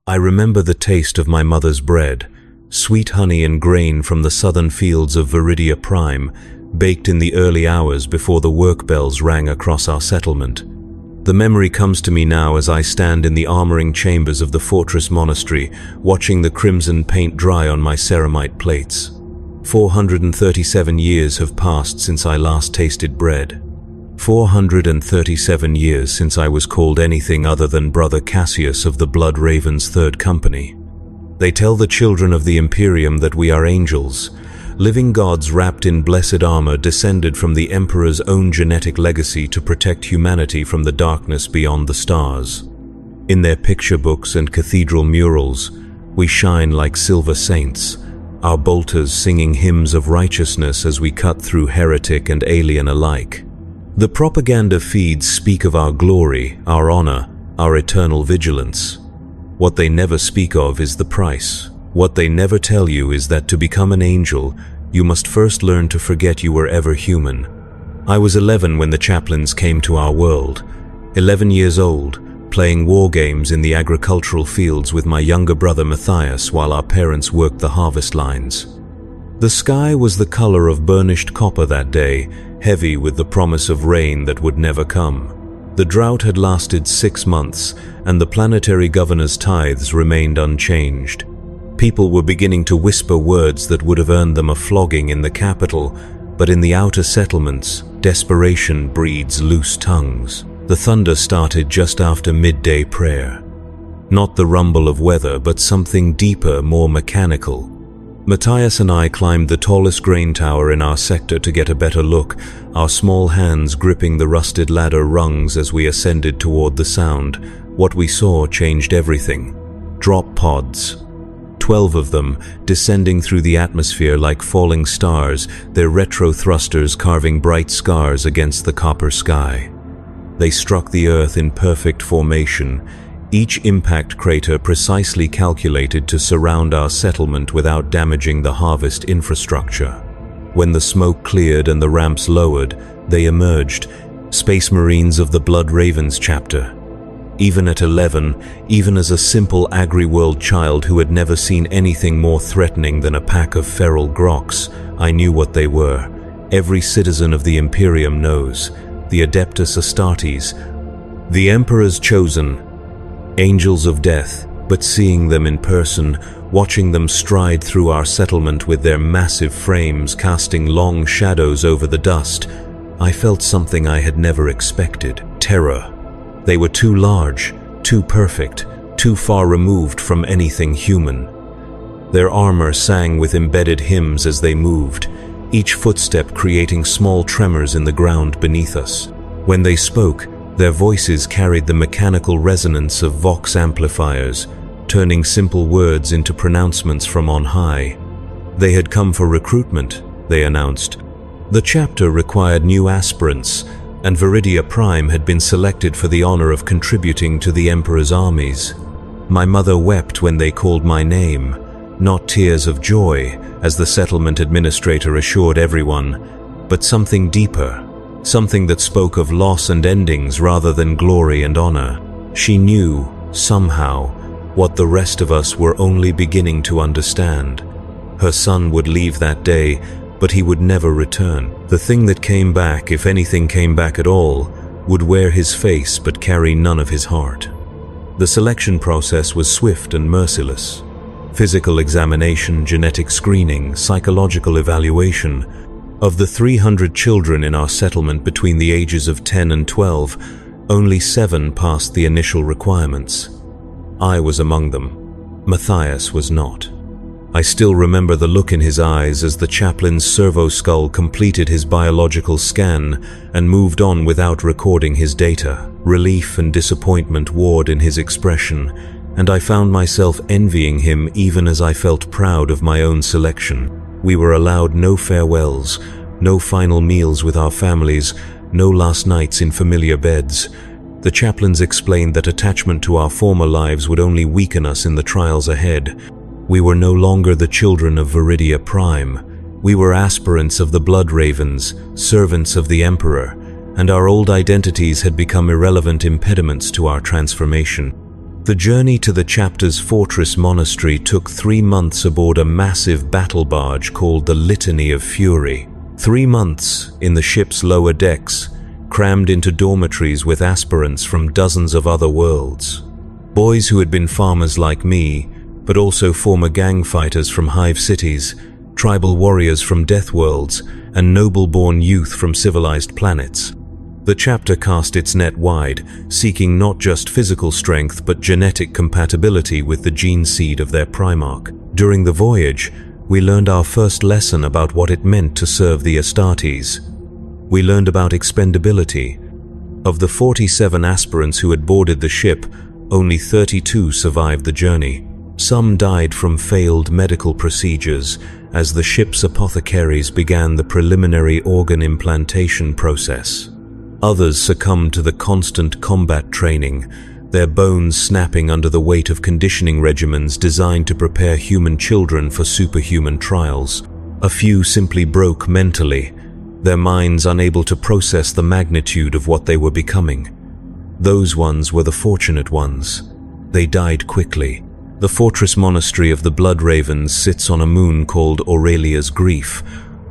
I remember the taste of my mother's bread, sweet honey and grain from the southern fields of Viridia Prime, baked in the early hours before the work bells rang across our settlement. The memory comes to me now as I stand in the armoring chambers of the fortress monastery, watching the crimson paint dry on my ceramite plates. 437 years have passed since I last tasted bread. 437 years since I was called anything other than Brother Cassius of the Blood Ravens' Third Company. They tell the children of the Imperium that we are angels, living gods wrapped in blessed armor descended from the Emperor's own genetic legacy to protect humanity from the darkness beyond the stars. In their picture books and cathedral murals, we shine like silver saints, our bolters singing hymns of righteousness as we cut through heretic and alien alike. The propaganda feeds speak of our glory, our honor, our eternal vigilance. What they never speak of is the price. What they never tell you is that to become an angel, you must first learn to forget you were ever human. I was 11 when the chaplains came to our world. 11 years old, playing war games in the agricultural fields with my younger brother Matthias while our parents worked the harvest lines. The sky was the color of burnished copper that day, heavy with the promise of rain that would never come. The drought had lasted 6 months, and the planetary governor's tithes remained unchanged. People were beginning to whisper words that would have earned them a flogging in the capital, but in the outer settlements, desperation breeds loose tongues. The thunder started just after midday prayer. Not the rumble of weather, but something deeper, more mechanical. Matthias and I climbed the tallest grain tower in our sector to get a better look, our small hands gripping the rusted ladder rungs as we ascended toward the sound. What we saw changed everything. Drop pods. 12 of them, descending through the atmosphere like falling stars, their retro thrusters carving bright scars against the copper sky. They struck the earth in perfect formation, each impact crater precisely calculated to surround our settlement without damaging the harvest infrastructure. When the smoke cleared and the ramps lowered, they emerged, Space Marines of the Blood Ravens chapter. Even at 11, even as a simple agri-world child who had never seen anything more threatening than a pack of feral groks, I knew what they were. Every citizen of the Imperium knows. The Adeptus Astartes, the Emperor's chosen, angels of death, but seeing them in person, watching them stride through our settlement with their massive frames casting long shadows over the dust, I felt something I had never expected: terror. They were too large, too perfect, too far removed from anything human. Their armor sang with embedded hymns as they moved, each footstep creating small tremors in the ground beneath us. When they spoke, their voices carried the mechanical resonance of vox amplifiers, turning simple words into pronouncements from on high. They had come for recruitment, they announced. The chapter required new aspirants, and Viridia Prime had been selected for the honor of contributing to the Emperor's armies. My mother wept when they called my name, not tears of joy, as the settlement administrator assured everyone, but something deeper, something that spoke of loss and endings rather than glory and honor. She knew, somehow, what the rest of us were only beginning to understand. Her son would leave that day, but he would never return. The thing that came back, if anything came back at all, would wear his face but carry none of his heart. The selection process was swift and merciless. Physical examination, genetic screening, psychological evaluation. Of the 300 children in our settlement between the ages of 10 and 12, only 7 passed the initial requirements. I was among them. Matthias was not. I still remember the look in his eyes as the chaplain's servo skull completed his biological scan and moved on without recording his data. Relief and disappointment warred in his expression, and I found myself envying him even as I felt proud of my own selection. We were allowed no farewells, no final meals with our families, no last nights in familiar beds. The chaplains explained that attachment to our former lives would only weaken us in the trials ahead. We were no longer the children of Viridia Prime. We were aspirants of the Blood Ravens, servants of the Emperor, and our old identities had become irrelevant impediments to our transformation. The journey to the chapter's fortress monastery took 3 months aboard a massive battle barge called the Litany of Fury. 3 months in the ship's lower decks, crammed into dormitories with aspirants from dozens of other worlds. Boys who had been farmers like me, but also former gang fighters from hive cities, tribal warriors from death worlds, and noble-born youth from civilized planets. The chapter cast its net wide, seeking not just physical strength but genetic compatibility with the gene seed of their Primarch. During the voyage, we learned our first lesson about what it meant to serve the Astartes. We learned about expendability. Of the 47 aspirants who had boarded the ship, only 32 survived the journey. Some died from failed medical procedures as the ship's apothecaries began the preliminary organ implantation process. Others succumbed to the constant combat training, their bones snapping under the weight of conditioning regimens designed to prepare human children for superhuman trials. A few simply broke mentally, their minds unable to process the magnitude of what they were becoming. Those ones were the fortunate ones. They died quickly. The fortress monastery of the Blood Ravens sits on a moon called Aurelia's Grief,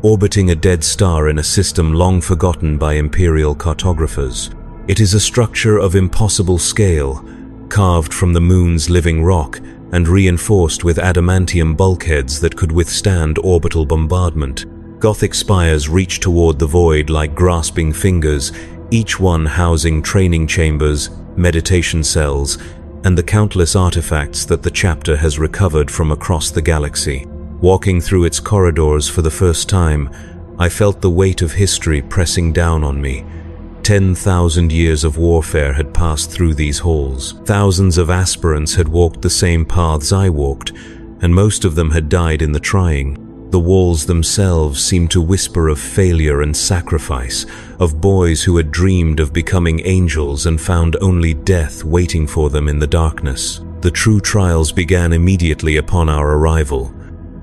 orbiting a dead star in a system long forgotten by Imperial cartographers. It is a structure of impossible scale, carved from the moon's living rock and reinforced with adamantium bulkheads that could withstand orbital bombardment. Gothic spires reach toward the void like grasping fingers, each one housing training chambers, meditation cells, and the countless artifacts that the chapter has recovered from across the galaxy. Walking through its corridors for the first time, I felt the weight of history pressing down on me. 10,000 years of warfare had passed through these halls. Thousands of aspirants had walked the same paths I walked, and most of them had died in the trying. The walls themselves seemed to whisper of failure and sacrifice, of boys who had dreamed of becoming angels and found only death waiting for them in the darkness. The true trials began immediately upon our arrival.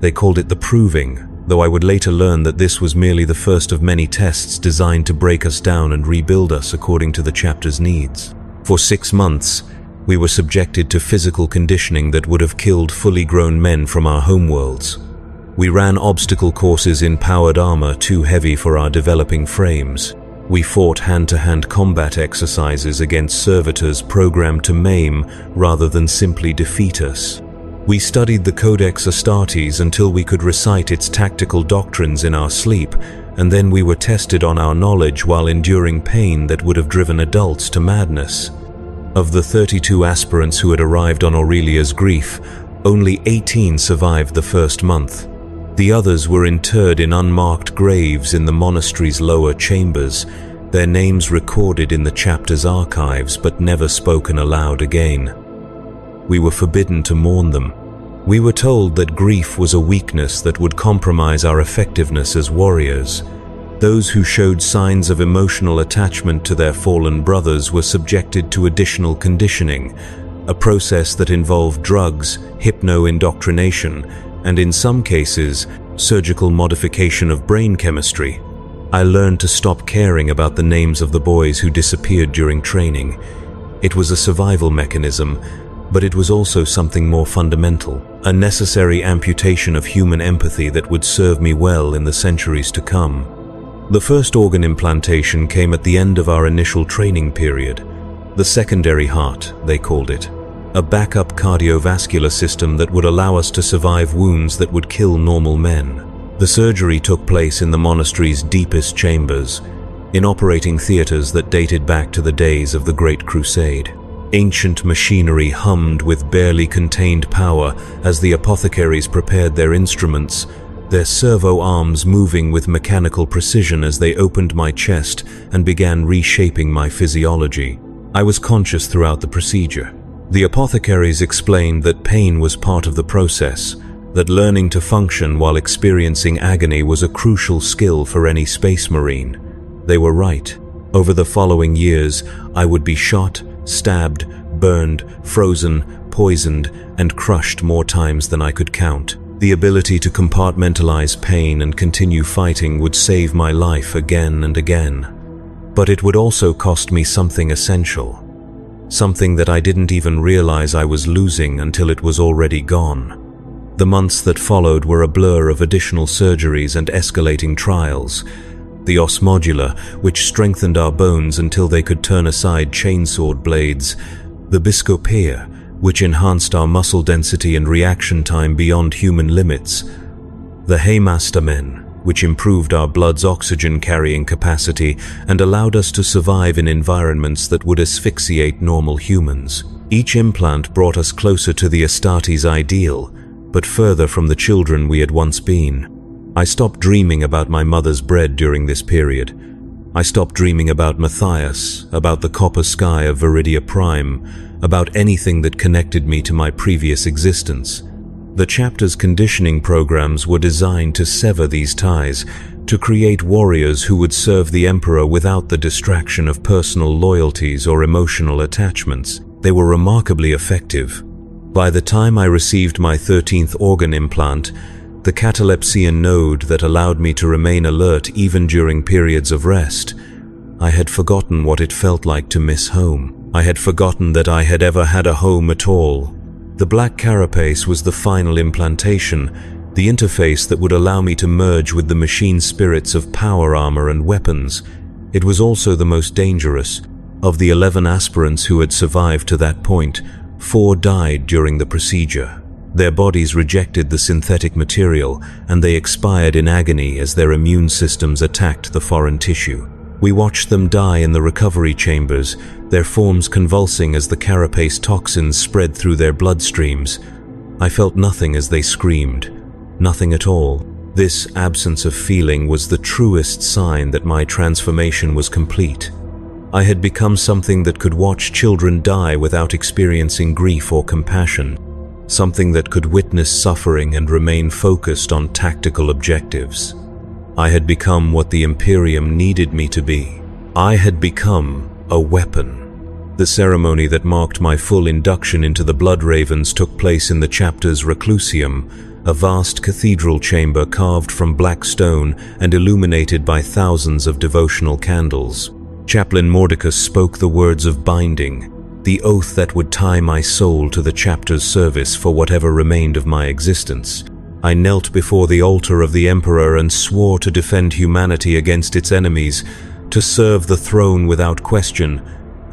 They called it the Proving, though I would later learn that this was merely the first of many tests designed to break us down and rebuild us according to the chapter's needs. For 6 months, we were subjected to physical conditioning that would have killed fully grown men from our homeworlds. We ran obstacle courses in powered armor too heavy for our developing frames. We fought hand-to-hand combat exercises against servitors programmed to maim rather than simply defeat us. We studied the Codex Astartes until we could recite its tactical doctrines in our sleep, and then we were tested on our knowledge while enduring pain that would have driven adults to madness. Of the 32 aspirants who had arrived on Aurelia's Grief, only 18 survived the first month. The others were interred in unmarked graves in the monastery's lower chambers, their names recorded in the chapter's archives but never spoken aloud again. We were forbidden to mourn them. We were told that grief was a weakness that would compromise our effectiveness as warriors. Those who showed signs of emotional attachment to their fallen brothers were subjected to additional conditioning, a process that involved drugs, hypno-indoctrination, and in some cases, surgical modification of brain chemistry. I learned to stop caring about the names of the boys who disappeared during training. It was a survival mechanism, but it was also something more fundamental, a necessary amputation of human empathy that would serve me well in the centuries to come. The first organ implantation came at the end of our initial training period. The secondary heart, they called it. A backup cardiovascular system that would allow us to survive wounds that would kill normal men. The surgery took place in the monastery's deepest chambers, in operating theaters that dated back to the days of the Great Crusade. Ancient machinery hummed with barely contained power as the apothecaries prepared their instruments, their servo arms moving with mechanical precision as they opened my chest and began reshaping my physiology. I was conscious throughout the procedure. The apothecaries explained that pain was part of the process, that learning to function while experiencing agony was a crucial skill for any space marine. They were right. Over the following years, I would be shot, stabbed, burned, frozen, poisoned, and crushed more times than I could count. The ability to compartmentalize pain and continue fighting would save my life again and again. But it would also cost me something essential. something that I didn't even realize I was losing until it was already gone. The months that followed were a blur of additional surgeries and escalating trials. The os modula, which strengthened our bones until they could turn aside chainsword blades. The biscopeia, which enhanced our muscle density and reaction time beyond human limits. The hemastamen, which improved our blood's oxygen-carrying capacity and allowed us to survive in environments that would asphyxiate normal humans. Each implant brought us closer to the Astartes ideal, but further from the children we had once been. I stopped dreaming about my mother's bread during this period. I stopped dreaming about Matthias, about the copper sky of Viridia Prime, about anything that connected me to my previous existence. The chapter's conditioning programs were designed to sever these ties, to create warriors who would serve the Emperor without the distraction of personal loyalties or emotional attachments. They were remarkably effective. By the time I received my 13th organ implant, the catalepsian node that allowed me to remain alert even during periods of rest, I had forgotten what it felt like to miss home. I had forgotten that I had ever had a home at all. The black carapace was the final implantation, the interface that would allow me to merge with the machine spirits of power armor and weapons. It was also the most dangerous. Of the 11 aspirants who had survived to that point, 4 died during the procedure. Their bodies rejected the synthetic material, and they expired in agony as their immune systems attacked the foreign tissue. We watched them die in the recovery chambers, their forms convulsing as the carapace toxins spread through their bloodstreams. I felt nothing as they screamed. Nothing at all. This absence of feeling was the truest sign that my transformation was complete. I had become something that could watch children die without experiencing grief or compassion. Something that could witness suffering and remain focused on tactical objectives. I had become what the Imperium needed me to be. I had become a weapon. The ceremony that marked my full induction into the Blood Ravens took place in the chapter's Reclusium, a vast cathedral chamber carved from black stone and illuminated by thousands of devotional candles. Chaplain Mordecus spoke the words of binding, the oath that would tie my soul to the chapter's service for whatever remained of my existence. I knelt before the altar of the Emperor and swore to defend humanity against its enemies, to serve the throne without question,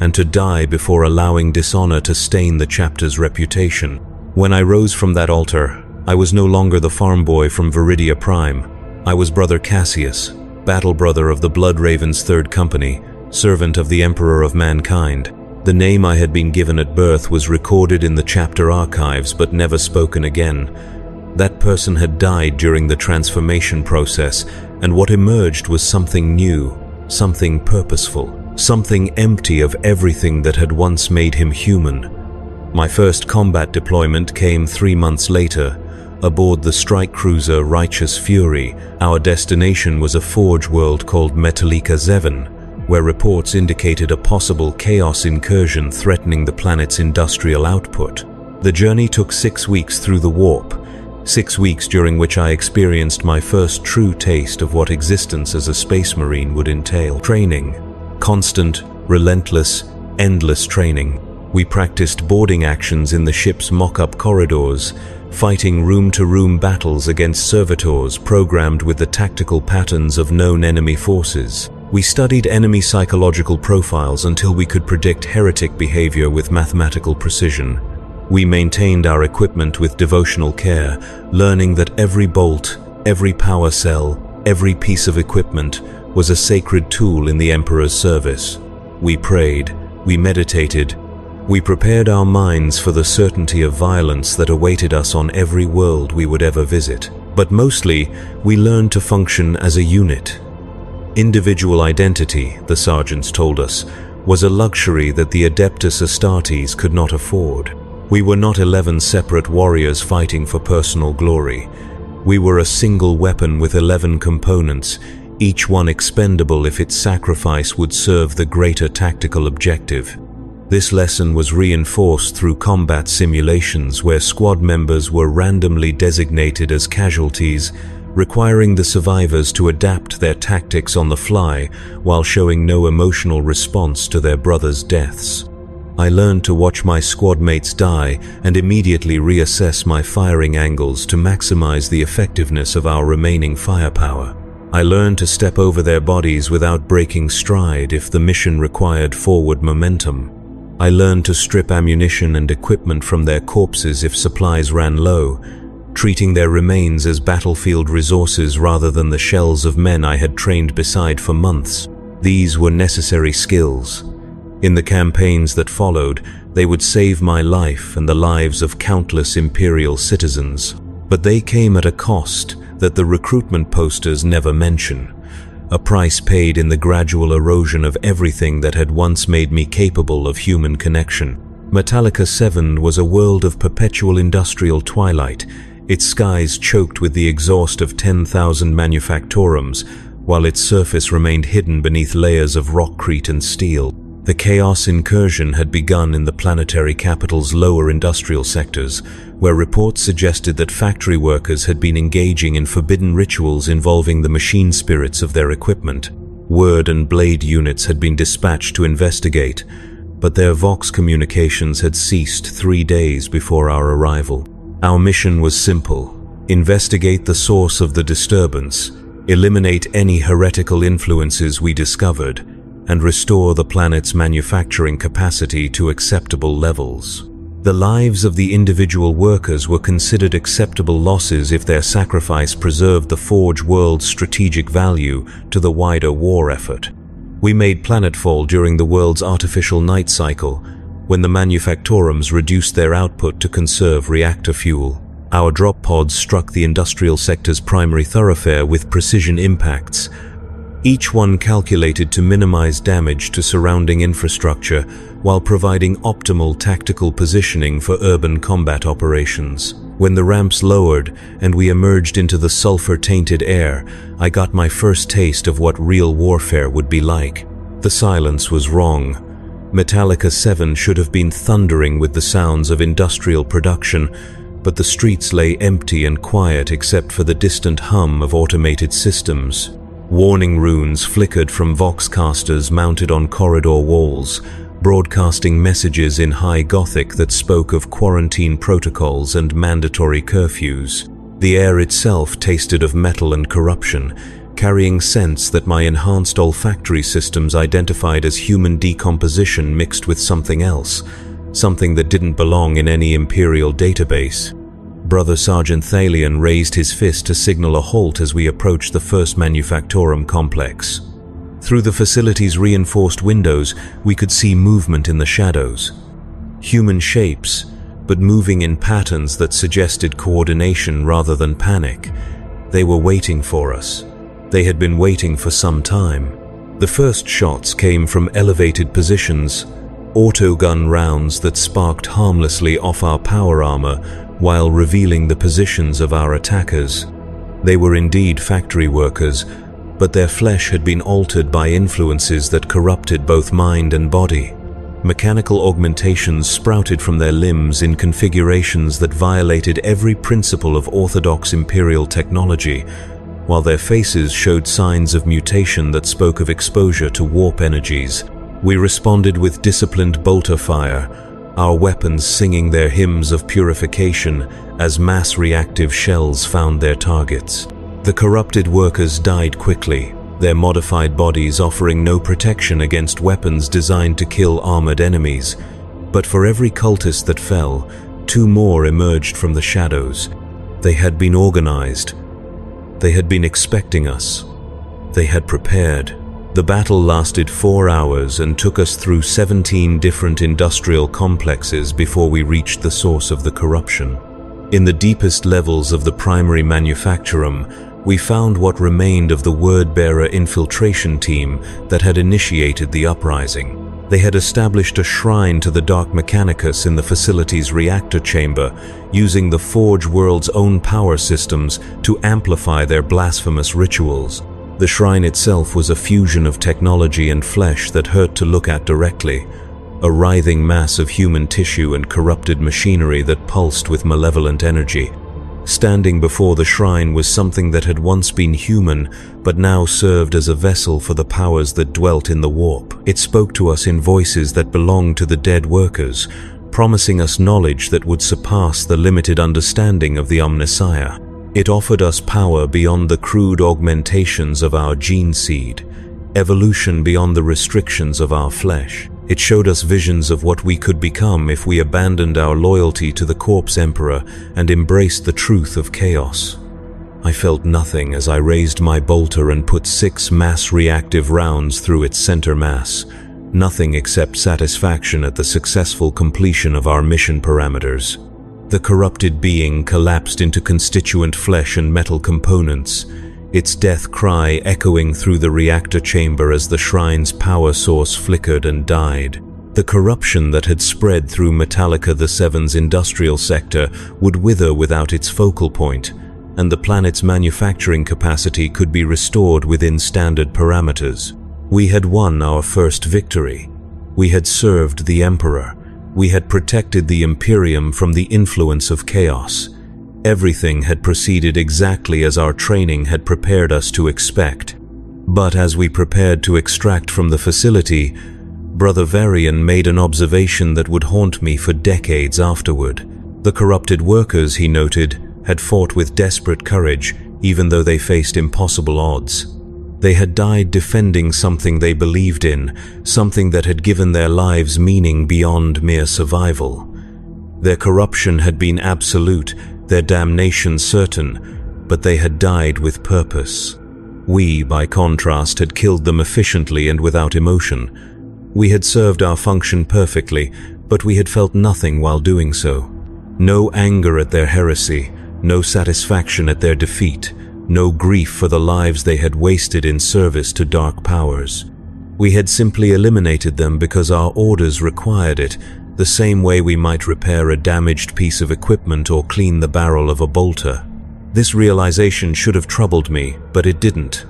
and to die before allowing dishonor to stain the chapter's reputation. When I rose from that altar, I was no longer the farm boy from Viridia Prime. I was Brother Cassius, battle brother of the Blood Ravens' 3rd Company, servant of the Emperor of Mankind. The name I had been given at birth was recorded in the chapter archives but never spoken again. That person had died during the transformation process, and what emerged was something new, something purposeful, something empty of everything that had once made him human. My first combat deployment came 3 months later. Aboard the strike cruiser Righteous Fury, our destination was a forge world called Metallica Zevon, where reports indicated a possible chaos incursion threatening the planet's industrial output. The journey took 6 weeks through the warp, 6 weeks during which I experienced my first true taste of what existence as a space marine would entail. Training. Constant, relentless, endless training. We practiced boarding actions in the ship's mock-up corridors, fighting room-to-room battles against servitors programmed with the tactical patterns of known enemy forces. We studied enemy psychological profiles until we could predict heretic behavior with mathematical precision. We maintained our equipment with devotional care, learning that every bolt, every power cell, every piece of equipment was a sacred tool in the Emperor's service. We prayed, we meditated, we prepared our minds for the certainty of violence that awaited us on every world we would ever visit. But mostly, we learned to function as a unit. Individual identity, the sergeants told us, was a luxury that the Adeptus Astartes could not afford. We were not 11 separate warriors fighting for personal glory. We were a single weapon with 11 components, each one expendable if its sacrifice would serve the greater tactical objective. This lesson was reinforced through combat simulations where squad members were randomly designated as casualties, requiring the survivors to adapt their tactics on the fly while showing no emotional response to their brothers' deaths. I learned to watch my squad mates die and immediately reassess my firing angles to maximize the effectiveness of our remaining firepower. I learned to step over their bodies without breaking stride if the mission required forward momentum. I learned to strip ammunition and equipment from their corpses if supplies ran low, treating their remains as battlefield resources rather than the shells of men I had trained beside for months. These were necessary skills. In the campaigns that followed, they would save my life and the lives of countless Imperial citizens. But they came at a cost that the recruitment posters never mention. A price paid in the gradual erosion of everything that had once made me capable of human connection. Metallica 7 was a world of perpetual industrial twilight, its skies choked with the exhaust of 10,000 manufactorums, while its surface remained hidden beneath layers of rockcrete and steel. The chaos incursion had begun in the planetary capital's lower industrial sectors, where reports suggested that factory workers had been engaging in forbidden rituals involving the machine spirits of their equipment. Word and blade units had been dispatched to investigate, but their Vox communications had ceased 3 days before our arrival. Our mission was simple: investigate the source of the disturbance, eliminate any heretical influences we discovered, and restore the planet's manufacturing capacity to acceptable levels. The lives of the individual workers were considered acceptable losses if their sacrifice preserved the Forge world's strategic value to the wider war effort. We made planetfall during the world's artificial night cycle, when the manufactorums reduced their output to conserve reactor fuel. Our drop pods struck the industrial sector's primary thoroughfare with precision impacts, each one calculated to minimize damage to surrounding infrastructure while providing optimal tactical positioning for urban combat operations. When the ramps lowered and we emerged into the sulfur-tainted air, I got my first taste of what real warfare would be like. The silence was wrong. Metallica 7 should have been thundering with the sounds of industrial production, but the streets lay empty and quiet except for the distant hum of automated systems. Warning runes flickered from voxcasters mounted on corridor walls, broadcasting messages in high Gothic that spoke of quarantine protocols and mandatory curfews. The air itself tasted of metal and corruption, carrying scents that my enhanced olfactory systems identified as human decomposition mixed with something else, something that didn't belong in any Imperial database. Brother Sergeant Thalion raised his fist to signal a halt as we approached the first manufactorum complex. Through the facility's reinforced windows, we could see movement in the shadows. Human shapes, but moving in patterns that suggested coordination rather than panic. They were waiting for us. They had been waiting for some time. The first shots came from elevated positions, autogun rounds that sparked harmlessly off our power armor while revealing the positions of our attackers. They were indeed factory workers, but their flesh had been altered by influences that corrupted both mind and body. Mechanical augmentations sprouted from their limbs in configurations that violated every principle of orthodox Imperial technology, while their faces showed signs of mutation that spoke of exposure to warp energies. We responded with disciplined bolter fire, our weapons singing their hymns of purification as mass reactive shells found their targets. The corrupted workers died quickly, their modified bodies offering no protection against weapons designed to kill armored enemies. But for every cultist that fell, 2 more emerged from the shadows. They had been organized. They had been expecting us. They had prepared. The battle lasted 4 hours and took us through 17 different industrial complexes before we reached the source of the corruption. In the deepest levels of the primary manufactorum, we found what remained of the word-bearer infiltration team that had initiated the uprising. They had established a shrine to the Dark Mechanicus in the facility's reactor chamber, using the Forge world's own power systems to amplify their blasphemous rituals. The shrine itself was a fusion of technology and flesh that hurt to look at directly, a writhing mass of human tissue and corrupted machinery that pulsed with malevolent energy. Standing before the shrine was something that had once been human, but now served as a vessel for the powers that dwelt in the warp. It spoke to us in voices that belonged to the dead workers, promising us knowledge that would surpass the limited understanding of the Omnissiah. It offered us power beyond the crude augmentations of our gene seed, evolution beyond the restrictions of our flesh. It showed us visions of what we could become if we abandoned our loyalty to the Corpse Emperor and embraced the truth of chaos. I felt nothing as I raised my bolter and put 6 mass-reactive rounds through its center mass. Nothing except satisfaction at the successful completion of our mission parameters. The corrupted being collapsed into constituent flesh and metal components, its death cry echoing through the reactor chamber as the shrine's power source flickered and died. The corruption that had spread through Metallica the Seven's industrial sector would wither without its focal point, and the planet's manufacturing capacity could be restored within standard parameters. We had won our first victory. We had served the Emperor. We had protected the Imperium from the influence of chaos. Everything had proceeded exactly as our training had prepared us to expect. But as we prepared to extract from the facility, Brother Varian made an observation that would haunt me for decades afterward. The corrupted workers, he noted, had fought with desperate courage, even though they faced impossible odds. They had died defending something they believed in, something that had given their lives meaning beyond mere survival. Their corruption had been absolute, their damnation certain, but they had died with purpose. We, by contrast, had killed them efficiently and without emotion. We had served our function perfectly, but we had felt nothing while doing so. No anger at their heresy, no satisfaction at their defeat, no grief for the lives they had wasted in service to dark powers. We had simply eliminated them because our orders required it, the same way we might repair a damaged piece of equipment or clean the barrel of a bolter. This realization should have troubled me, but it didn't.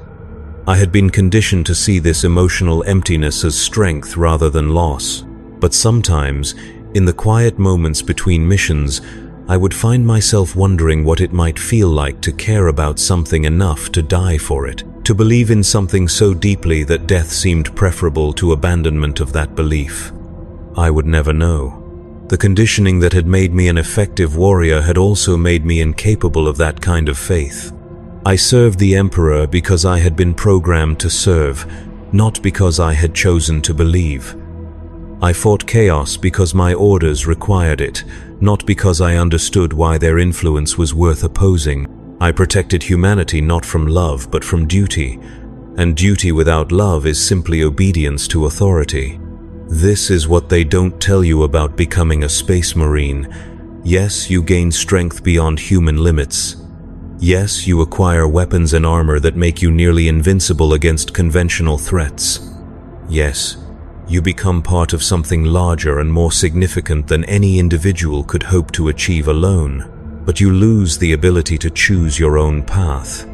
I had been conditioned to see this emotional emptiness as strength rather than loss. But sometimes, in the quiet moments between missions, I would find myself wondering what it might feel like to care about something enough to die for it, to believe in something so deeply that death seemed preferable to abandonment of that belief. I would never know. The conditioning that had made me an effective warrior had also made me incapable of that kind of faith. I served the Emperor because I had been programmed to serve, not because I had chosen to believe. I fought chaos because my orders required it, not because I understood why their influence was worth opposing. I protected humanity not from love but from duty, and duty without love is simply obedience to authority. This is what they don't tell you about becoming a space marine. Yes, you gain strength beyond human limits. Yes, you acquire weapons and armor that make you nearly invincible against conventional threats. Yes, you become part of something larger and more significant than any individual could hope to achieve alone. But you lose the ability to choose your own path.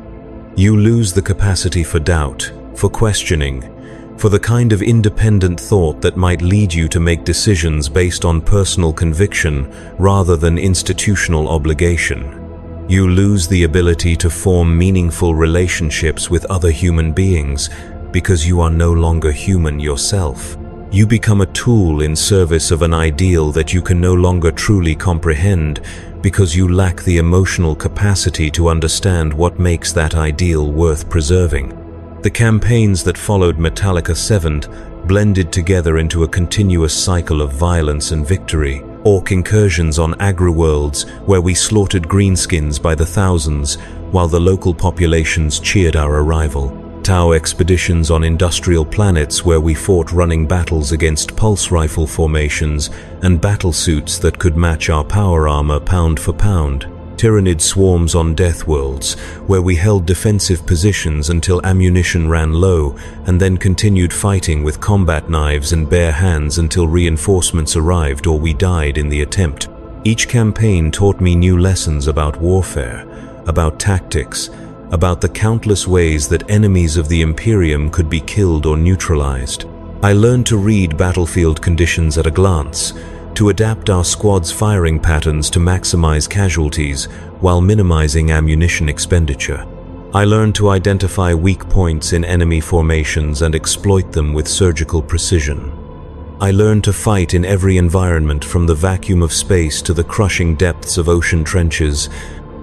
You lose the capacity for doubt, for questioning, for the kind of independent thought that might lead you to make decisions based on personal conviction rather than institutional obligation. You lose the ability to form meaningful relationships with other human beings because you are no longer human yourself. You become a tool in service of an ideal that you can no longer truly comprehend because you lack the emotional capacity to understand what makes that ideal worth preserving. The campaigns that followed Metallica 7 blended together into a continuous cycle of violence and victory. Orc incursions on agri-worlds where we slaughtered greenskins by the thousands while the local populations cheered our arrival. Tau expeditions on industrial planets where we fought running battles against pulse rifle formations and battlesuits that could match our power armor pound for pound. Tyrannid swarms on death worlds, where we held defensive positions until ammunition ran low and then continued fighting with combat knives and bare hands until reinforcements arrived or we died in the attempt. Each campaign taught me new lessons about warfare, about tactics, about the countless ways that enemies of the Imperium could be killed or neutralized. I learned to read battlefield conditions at a glance, to adapt our squad's firing patterns to maximize casualties while minimizing ammunition expenditure. I learned to identify weak points in enemy formations and exploit them with surgical precision. I learned to fight in every environment, from the vacuum of space to the crushing depths of ocean trenches,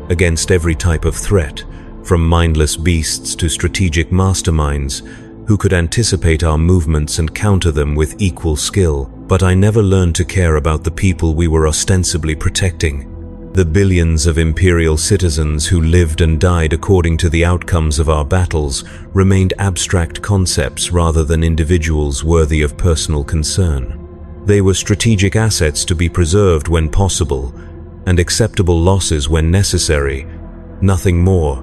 against every type of threat, from mindless beasts to strategic masterminds who could anticipate our movements and counter them with equal skill. But I never learned to care about the people we were ostensibly protecting. The billions of Imperial citizens who lived and died according to the outcomes of our battles remained abstract concepts rather than individuals worthy of personal concern. They were strategic assets to be preserved when possible, and acceptable losses when necessary. Nothing more,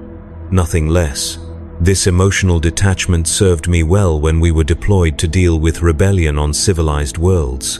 nothing less. This emotional detachment served me well when we were deployed to deal with rebellion on civilized worlds.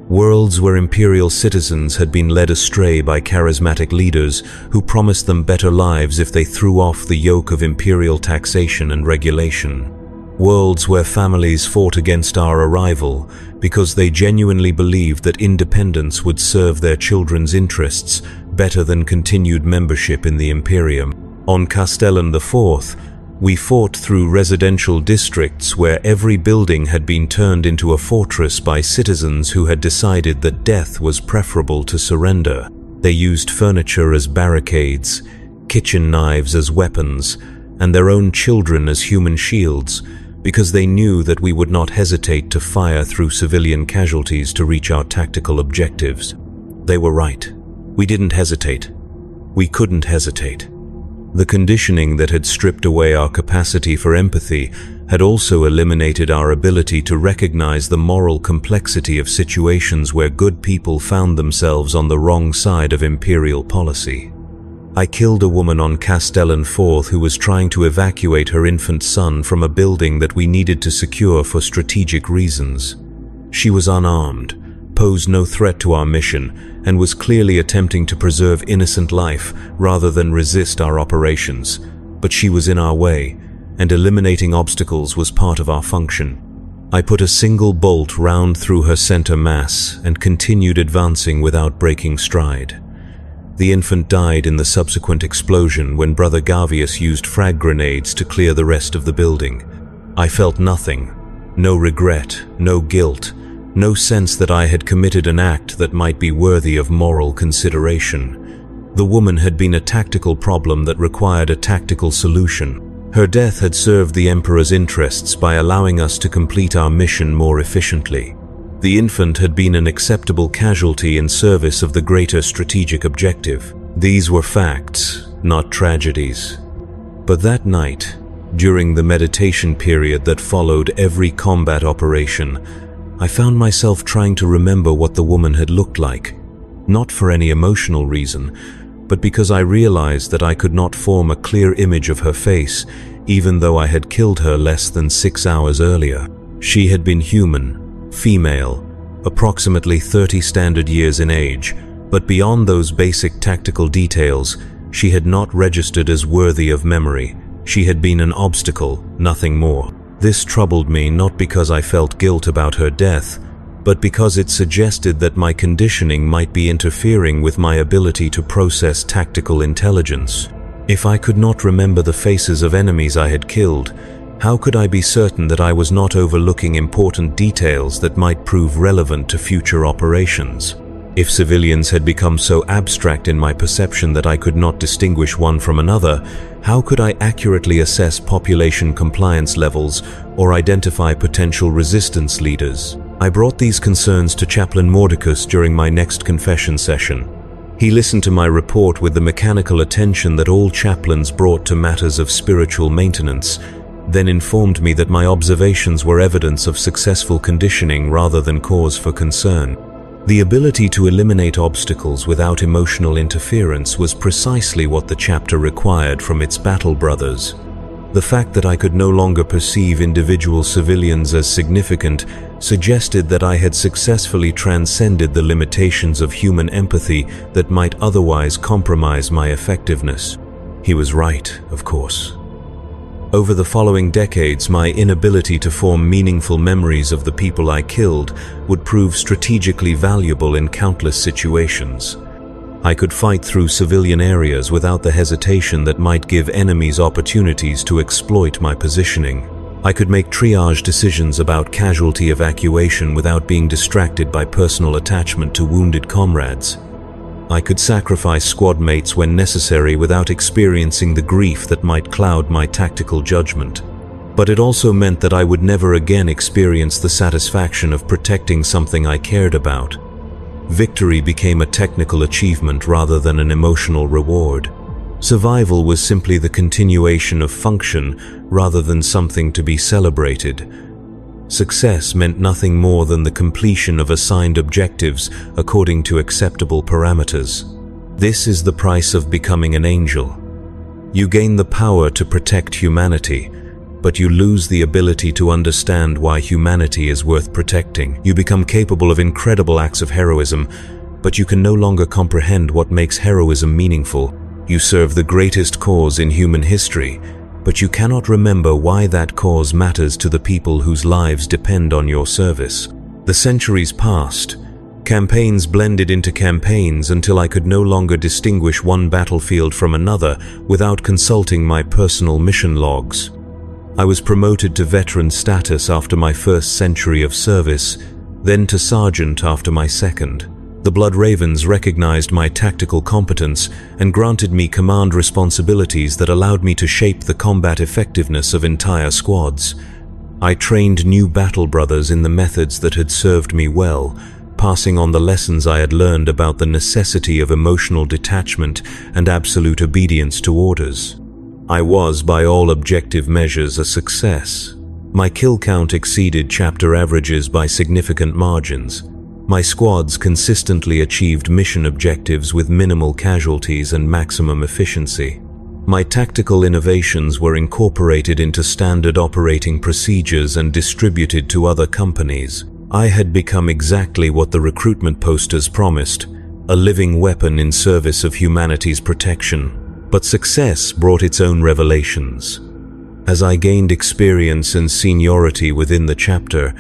Worlds where Imperial citizens had been led astray by charismatic leaders who promised them better lives if they threw off the yoke of Imperial taxation and regulation. Worlds where families fought against our arrival because they genuinely believed that independence would serve their children's interests better than continued membership in the Imperium. On Castellan IV, we fought through residential districts where every building had been turned into a fortress by citizens who had decided that death was preferable to surrender. They used furniture as barricades, kitchen knives as weapons, and their own children as human shields, because they knew that we would not hesitate to fire through civilian casualties to reach our tactical objectives. They were right. We didn't hesitate. We couldn't hesitate. The conditioning that had stripped away our capacity for empathy had also eliminated our ability to recognize the moral complexity of situations where good people found themselves on the wrong side of Imperial policy. I killed a woman on Castellan IV who was trying to evacuate her infant son from a building that we needed to secure for strategic reasons. She was unarmed, posed no threat to our mission, and was clearly attempting to preserve innocent life rather than resist our operations. But she was in our way, and eliminating obstacles was part of our function. I put a single bolt round through her center mass and continued advancing without breaking stride. The infant died in the subsequent explosion when Brother Gavius used frag grenades to clear the rest of the building. I felt nothing, no regret, no guilt, no sense that I had committed an act that might be worthy of moral consideration. The woman had been a tactical problem that required a tactical solution. Her death had served the Emperor's interests by allowing us to complete our mission more efficiently. The infant had been an acceptable casualty in service of the greater strategic objective. These were facts, not tragedies. But that night, during the meditation period that followed every combat operation, I found myself trying to remember what the woman had looked like, not for any emotional reason, but because I realized that I could not form a clear image of her face, even though I had killed her less than 6 hours earlier. She had been human, female, approximately 30 standard years in age, but beyond those basic tactical details, she had not registered as worthy of memory. She had been an obstacle, nothing more. This troubled me not because I felt guilt about her death, but because it suggested that my conditioning might be interfering with my ability to process tactical intelligence. If I could not remember the faces of enemies I had killed, how could I be certain that I was not overlooking important details that might prove relevant to future operations? If civilians had become so abstract in my perception that I could not distinguish one from another, how could I accurately assess population compliance levels or identify potential resistance leaders? I brought these concerns to Chaplain Mordicus during my next confession session. He listened to my report with the mechanical attention that all chaplains brought to matters of spiritual maintenance, then informed me that my observations were evidence of successful conditioning rather than cause for concern. The ability to eliminate obstacles without emotional interference was precisely what the chapter required from its battle brothers. The fact that I could no longer perceive individual civilians as significant suggested that I had successfully transcended the limitations of human empathy that might otherwise compromise my effectiveness. He was right, of course. Over the following decades, my inability to form meaningful memories of the people I killed would prove strategically valuable in countless situations. I could fight through civilian areas without the hesitation that might give enemies opportunities to exploit my positioning. I could make triage decisions about casualty evacuation without being distracted by personal attachment to wounded comrades. I could sacrifice squad mates when necessary without experiencing the grief that might cloud my tactical judgment. But it also meant that I would never again experience the satisfaction of protecting something I cared about. Victory became a technical achievement rather than an emotional reward. Survival was simply the continuation of function rather than something to be celebrated. Success meant nothing more than the completion of assigned objectives according to acceptable parameters. This is the price of becoming an angel. You gain the power to protect humanity, but you lose the ability to understand why humanity is worth protecting. You become capable of incredible acts of heroism, but you can no longer comprehend what makes heroism meaningful. You serve the greatest cause in human history, but you cannot remember why that cause matters to the people whose lives depend on your service. The centuries passed. Campaigns blended into campaigns until I could no longer distinguish one battlefield from another without consulting my personal mission logs. I was promoted to veteran status after my first century of service, then to sergeant after my second. The Blood Ravens recognized my tactical competence and granted me command responsibilities that allowed me to shape the combat effectiveness of entire squads. I trained new battle brothers in the methods that had served me well, passing on the lessons I had learned about the necessity of emotional detachment and absolute obedience to orders. I was, by all objective measures, a success. My kill count exceeded chapter averages by significant margins. My squads consistently achieved mission objectives with minimal casualties and maximum efficiency. My tactical innovations were incorporated into standard operating procedures and distributed to other companies. I had become exactly what the recruitment posters promised, a living weapon in service of humanity's protection. But success brought its own revelations. As I gained experience and seniority within the chapter,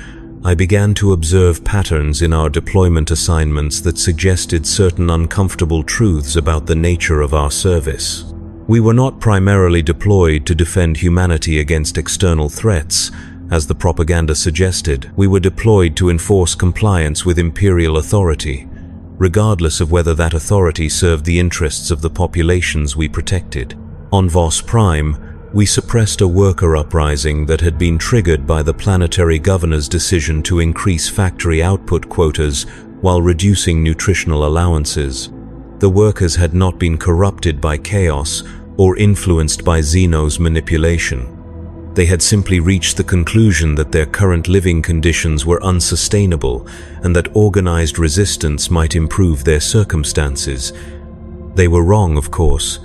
I began to observe patterns in our deployment assignments that suggested certain uncomfortable truths about the nature of our service. We were not primarily deployed to defend humanity against external threats, as the propaganda suggested. We were deployed to enforce compliance with imperial authority, regardless of whether that authority served the interests of the populations we protected. On Vos Prime, we suppressed a worker uprising that had been triggered by the planetary governor's decision to increase factory output quotas while reducing nutritional allowances. The workers had not been corrupted by chaos or influenced by Xeno's manipulation. They had simply reached the conclusion that their current living conditions were unsustainable and that organized resistance might improve their circumstances. They were wrong, of course.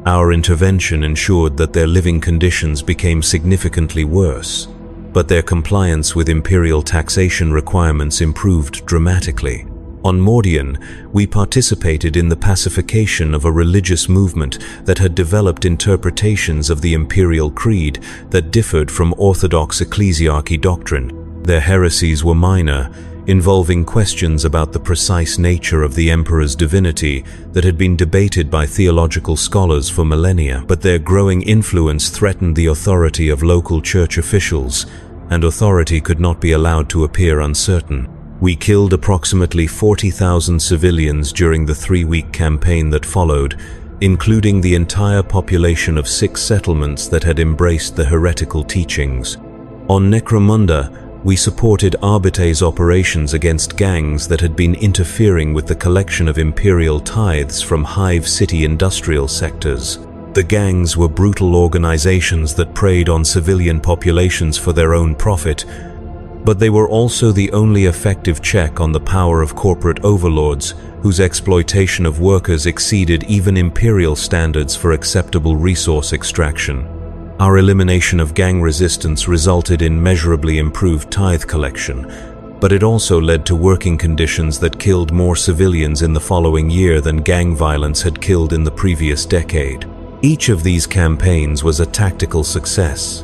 Our intervention ensured that their living conditions became significantly worse, but their compliance with imperial taxation requirements improved dramatically. On Mordian, we participated in the pacification of a religious movement that had developed interpretations of the imperial creed that differed from orthodox ecclesiarchy doctrine. Their heresies were minor, involving questions about the precise nature of the emperor's divinity that had been debated by theological scholars for millennia. But their growing influence threatened the authority of local church officials, and authority could not be allowed to appear uncertain. We killed approximately 40,000 civilians during the 3-week campaign that followed, including the entire population of 6 settlements that had embraced the heretical teachings. On Necromunda, we supported Arbites operations against gangs that had been interfering with the collection of imperial tithes from Hive City industrial sectors. The gangs were brutal organizations that preyed on civilian populations for their own profit, but they were also the only effective check on the power of corporate overlords whose exploitation of workers exceeded even imperial standards for acceptable resource extraction. Our elimination of gang resistance resulted in measurably improved tithe collection, but it also led to working conditions that killed more civilians in the following year than gang violence had killed in the previous decade. Each of these campaigns was a tactical success.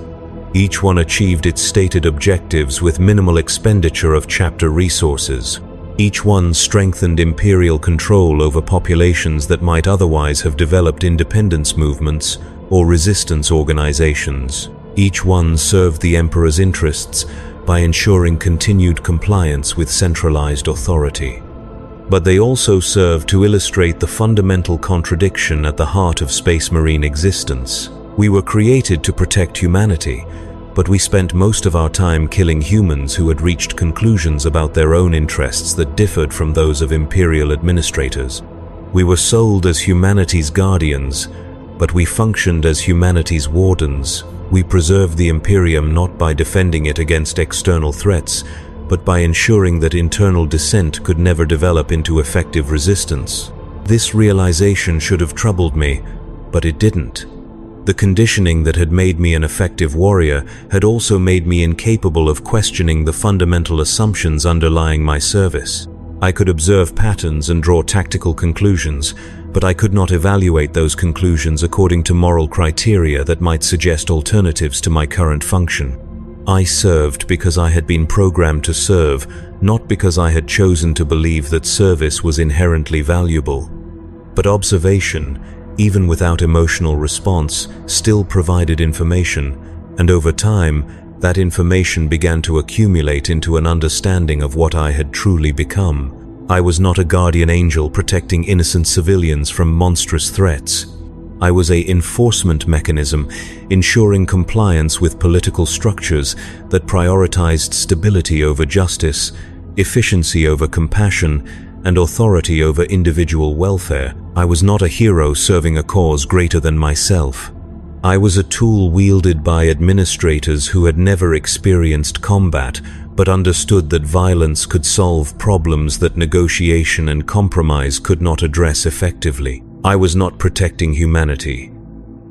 Each one achieved its stated objectives with minimal expenditure of chapter resources. Each one strengthened imperial control over populations that might otherwise have developed independence movements or resistance organizations. Each one served the emperor's interests by ensuring continued compliance with centralized authority. But they also served to illustrate the fundamental contradiction at the heart of Space Marine existence. We were created to protect humanity, but we spent most of our time killing humans who had reached conclusions about their own interests that differed from those of imperial administrators. We were sold as humanity's guardians, but we functioned as humanity's wardens. We preserved the Imperium not by defending it against external threats, but by ensuring that internal dissent could never develop into effective resistance. This realization should have troubled me, but it didn't. The conditioning that had made me an effective warrior had also made me incapable of questioning the fundamental assumptions underlying my service. I could observe patterns and draw tactical conclusions, but I could not evaluate those conclusions according to moral criteria that might suggest alternatives to my current function. I served because I had been programmed to serve, not because I had chosen to believe that service was inherently valuable. But observation, even without emotional response, still provided information, and over time, that information began to accumulate into an understanding of what I had truly become. I was not a guardian angel protecting innocent civilians from monstrous threats. I was an enforcement mechanism, ensuring compliance with political structures that prioritized stability over justice, efficiency over compassion, and authority over individual welfare. I was not a hero serving a cause greater than myself. I was a tool wielded by administrators who had never experienced combat, but understood that violence could solve problems that negotiation and compromise could not address effectively. I was not protecting humanity.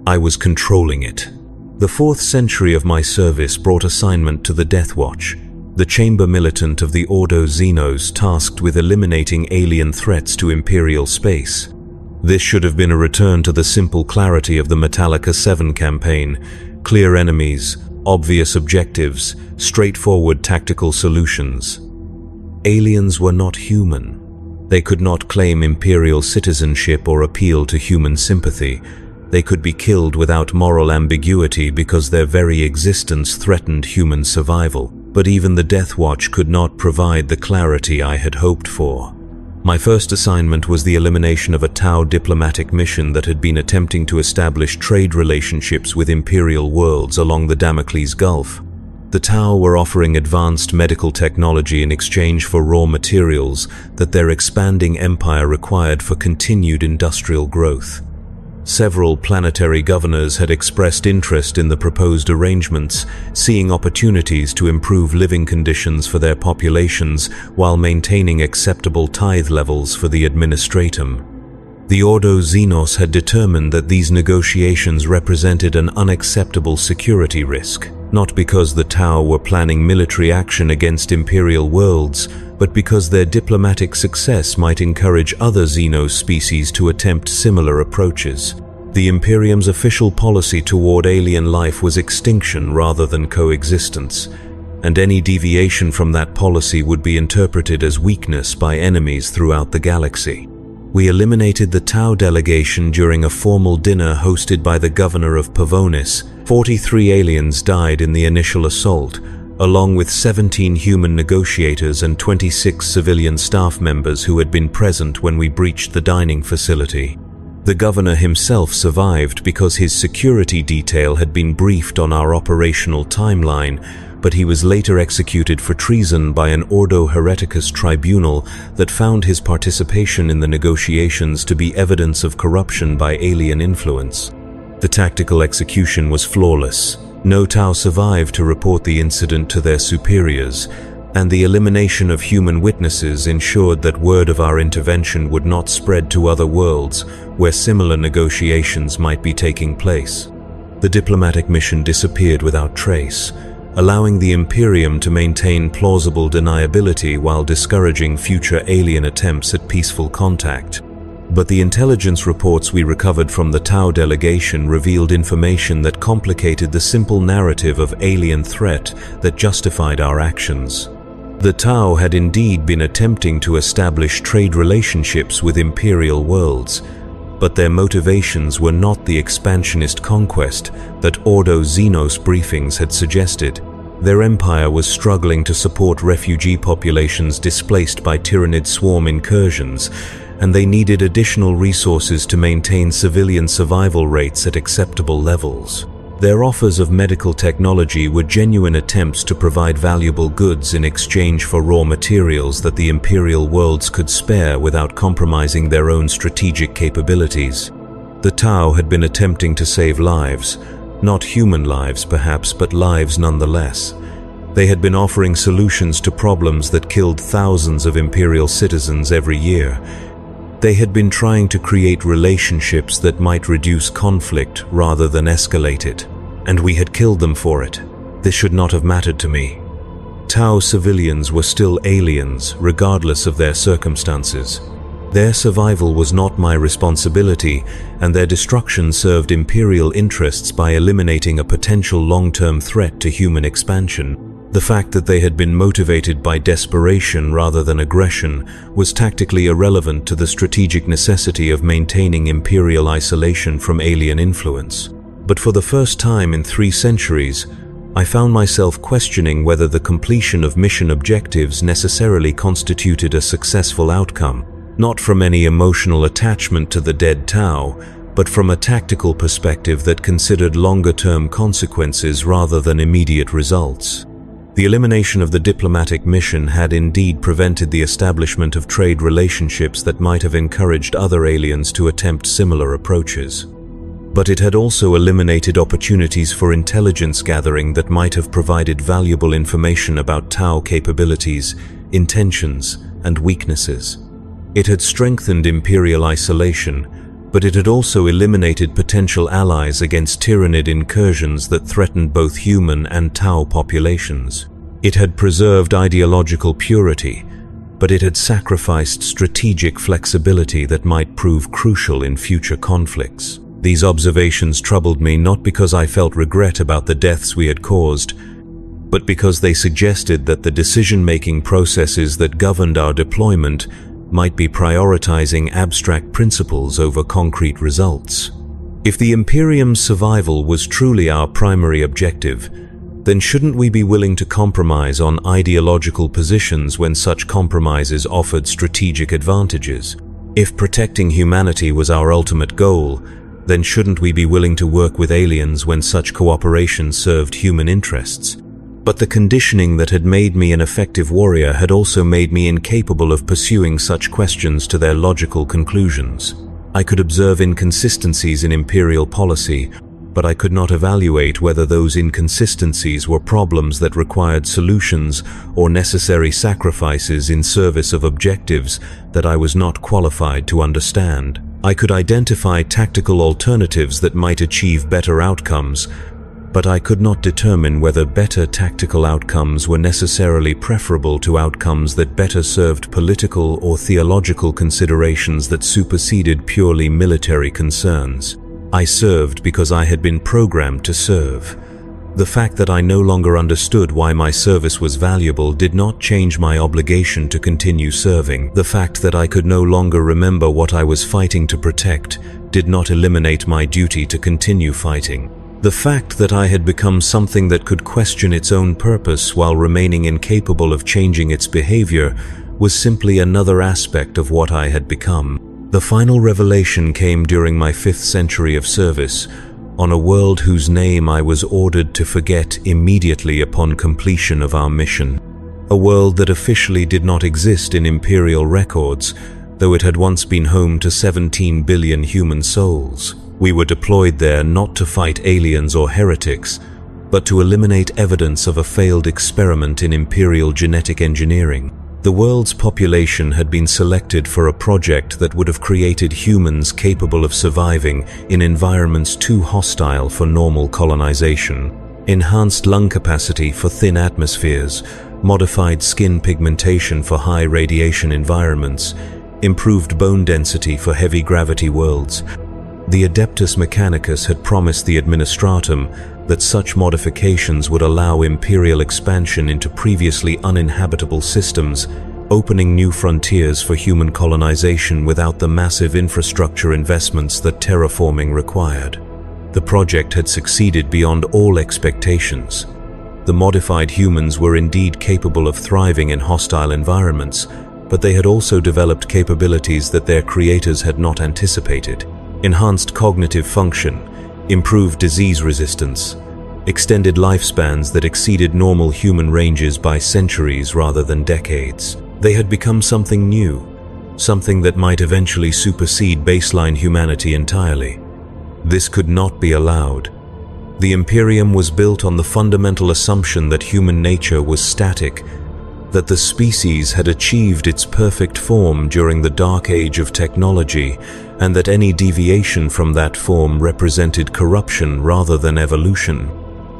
I was controlling it. The 4th century of my service brought assignment to the Death Watch, the chamber militant of the Ordo Xenos tasked with eliminating alien threats to Imperial space. This should have been a return to the simple clarity of the Metallica 7 campaign: clear enemies, obvious objectives, straightforward tactical solutions. Aliens were not human. They could not claim Imperial citizenship or appeal to human sympathy. They could be killed without moral ambiguity because their very existence threatened human survival. But even the Death Watch could not provide the clarity I had hoped for. My first assignment was the elimination of a Tau diplomatic mission that had been attempting to establish trade relationships with Imperial worlds along the Damocles Gulf. The Tau were offering advanced medical technology in exchange for raw materials that their expanding empire required for continued industrial growth. Several planetary governors had expressed interest in the proposed arrangements, seeing opportunities to improve living conditions for their populations while maintaining acceptable tithe levels for the administratum. The Ordo Xenos had determined that these negotiations represented an unacceptable security risk, not because the Tau were planning military action against Imperial worlds, but because their diplomatic success might encourage other Xenos species to attempt similar approaches. The Imperium's official policy toward alien life was extinction rather than coexistence, and any deviation from that policy would be interpreted as weakness by enemies throughout the galaxy. We eliminated the Tau delegation during a formal dinner hosted by the governor of Pavonis. 43 aliens died in the initial assault, along with 17 human negotiators and 26 civilian staff members who had been present when we breached the dining facility. The governor himself survived because his security detail had been briefed on our operational timeline, but he was later executed for treason by an Ordo Hereticus tribunal that found his participation in the negotiations to be evidence of corruption by alien influence. The tactical execution was flawless. No Tau survived to report the incident to their superiors, and the elimination of human witnesses ensured that word of our intervention would not spread to other worlds where similar negotiations might be taking place. The diplomatic mission disappeared without trace, allowing the Imperium to maintain plausible deniability while discouraging future alien attempts at peaceful contact. But the intelligence reports we recovered from the Tau delegation revealed information that complicated the simple narrative of alien threat that justified our actions. The Tau had indeed been attempting to establish trade relationships with imperial worlds, but their motivations were not the expansionist conquest that Ordo Xenos briefings had suggested. Their empire was struggling to support refugee populations displaced by Tyranid swarm incursions, and they needed additional resources to maintain civilian survival rates at acceptable levels. Their offers of medical technology were genuine attempts to provide valuable goods in exchange for raw materials that the imperial worlds could spare without compromising their own strategic capabilities. The Tau had been attempting to save lives, not human lives perhaps, but lives nonetheless. They had been offering solutions to problems that killed thousands of imperial citizens every year. They had been trying to create relationships that might reduce conflict rather than escalate it, and we had killed them for it. This should not have mattered to me. Tau civilians were still aliens, regardless of their circumstances. Their survival was not my responsibility, and their destruction served imperial interests by eliminating a potential long-term threat to human expansion. The fact that they had been motivated by desperation rather than aggression was tactically irrelevant to the strategic necessity of maintaining imperial isolation from alien influence. But for the first time in 3 centuries, I found myself questioning whether the completion of mission objectives necessarily constituted a successful outcome, not from any emotional attachment to the dead Tau, but from a tactical perspective that considered longer-term consequences rather than immediate results. The elimination of the diplomatic mission had indeed prevented the establishment of trade relationships that might have encouraged other aliens to attempt similar approaches. But it had also eliminated opportunities for intelligence gathering that might have provided valuable information about Tau capabilities, intentions, and weaknesses. It had strengthened imperial isolation, but it had also eliminated potential allies against Tyranid incursions that threatened both human and Tau populations. It had preserved ideological purity, but it had sacrificed strategic flexibility that might prove crucial in future conflicts. These observations troubled me not because I felt regret about the deaths we had caused, but because they suggested that the decision-making processes that governed our deployment might be prioritizing abstract principles over concrete results. If the Imperium's survival was truly our primary objective, then shouldn't we be willing to compromise on ideological positions when such compromises offered strategic advantages? If protecting humanity was our ultimate goal, then shouldn't we be willing to work with aliens when such cooperation served human interests? But the conditioning that had made me an effective warrior had also made me incapable of pursuing such questions to their logical conclusions. I could observe inconsistencies in imperial policy, but I could not evaluate whether those inconsistencies were problems that required solutions or necessary sacrifices in service of objectives that I was not qualified to understand. I could identify tactical alternatives that might achieve better outcomes, but I could not determine whether better tactical outcomes were necessarily preferable to outcomes that better served political or theological considerations that superseded purely military concerns. I served because I had been programmed to serve. The fact that I no longer understood why my service was valuable did not change my obligation to continue serving. The fact that I could no longer remember what I was fighting to protect did not eliminate my duty to continue fighting. The fact that I had become something that could question its own purpose while remaining incapable of changing its behavior was simply another aspect of what I had become. The final revelation came during my 5th century of service, on a world whose name I was ordered to forget immediately upon completion of our mission. A world that officially did not exist in imperial records, though it had once been home to 17 billion human souls. We were deployed there not to fight aliens or heretics, but to eliminate evidence of a failed experiment in imperial genetic engineering. The world's population had been selected for a project that would have created humans capable of surviving in environments too hostile for normal colonization. Enhanced lung capacity for thin atmospheres, modified skin pigmentation for high radiation environments, improved bone density for heavy gravity worlds. The Adeptus Mechanicus had promised the Administratum that such modifications would allow imperial expansion into previously uninhabitable systems, opening new frontiers for human colonization without the massive infrastructure investments that terraforming required. The project had succeeded beyond all expectations. The modified humans were indeed capable of thriving in hostile environments, but they had also developed capabilities that their creators had not anticipated. Enhanced cognitive function, improved disease resistance, extended lifespans that exceeded normal human ranges by centuries rather than decades. They had become something new, something that might eventually supersede baseline humanity entirely. This could not be allowed. The Imperium was built on the fundamental assumption that human nature was static, that the species had achieved its perfect form during the dark age of technology, and that any deviation from that form represented corruption rather than evolution.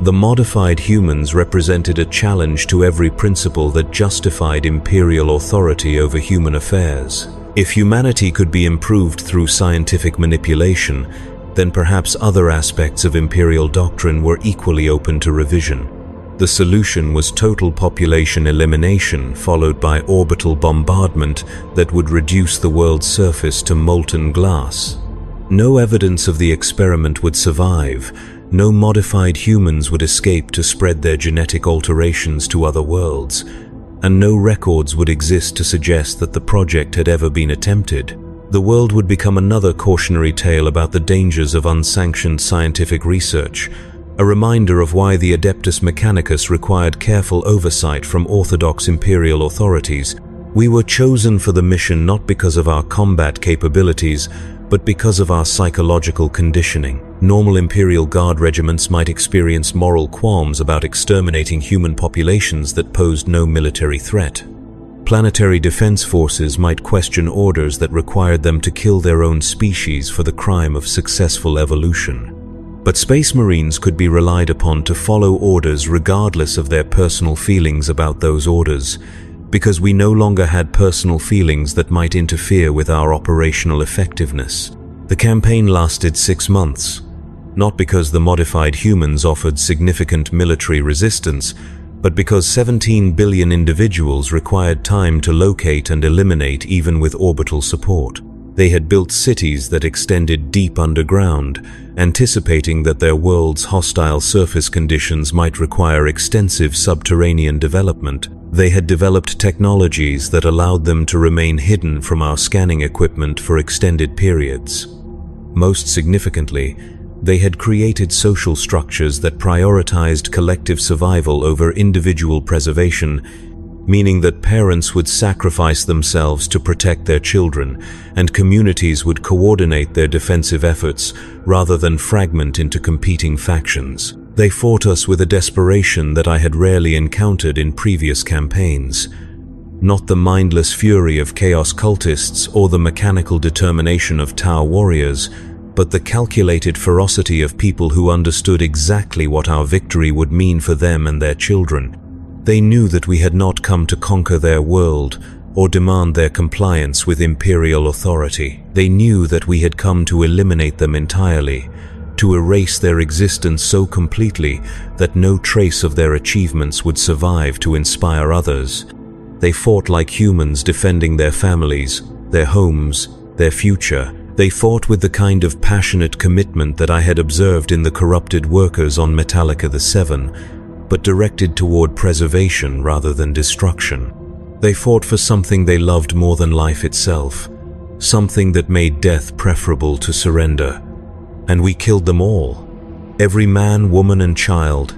The modified humans represented a challenge to every principle that justified imperial authority over human affairs. If humanity could be improved through scientific manipulation, then perhaps other aspects of imperial doctrine were equally open to revision. The solution was total population elimination, followed by orbital bombardment that would reduce the world's surface to molten glass. No evidence of the experiment would survive. No modified humans would escape to spread their genetic alterations to other worlds, and no records would exist to suggest that the project had ever been attempted. The world would become another cautionary tale about the dangers of unsanctioned scientific research, a reminder of why the Adeptus Mechanicus required careful oversight from orthodox imperial authorities. We were chosen for the mission not because of our combat capabilities, but because of our psychological conditioning. Normal Imperial Guard regiments might experience moral qualms about exterminating human populations that posed no military threat. Planetary defense forces might question orders that required them to kill their own species for the crime of successful evolution. But Space Marines could be relied upon to follow orders regardless of their personal feelings about those orders, because we no longer had personal feelings that might interfere with our operational effectiveness. The campaign lasted 6 months, not because the modified humans offered significant military resistance, but because 17 billion individuals required time to locate and eliminate even with orbital support. They had built cities that extended deep underground, anticipating that their world's hostile surface conditions might require extensive subterranean development. They had developed technologies that allowed them to remain hidden from our scanning equipment for extended periods. Most significantly, they had created social structures that prioritized collective survival over individual preservation, meaning that parents would sacrifice themselves to protect their children, and communities would coordinate their defensive efforts rather than fragment into competing factions. They fought us with a desperation that I had rarely encountered in previous campaigns. Not the mindless fury of chaos cultists or the mechanical determination of Tau warriors, but the calculated ferocity of people who understood exactly what our victory would mean for them and their children. They knew that we had not come to conquer their world or demand their compliance with imperial authority. They knew that we had come to eliminate them entirely, to erase their existence so completely that no trace of their achievements would survive to inspire others. They fought like humans, defending their families, their homes, their future. They fought with the kind of passionate commitment that I had observed in the corrupted workers on Metallica the 7, but directed toward preservation rather than destruction. They fought for something they loved more than life itself, something that made death preferable to surrender. And we killed them all. Every man, woman, and child.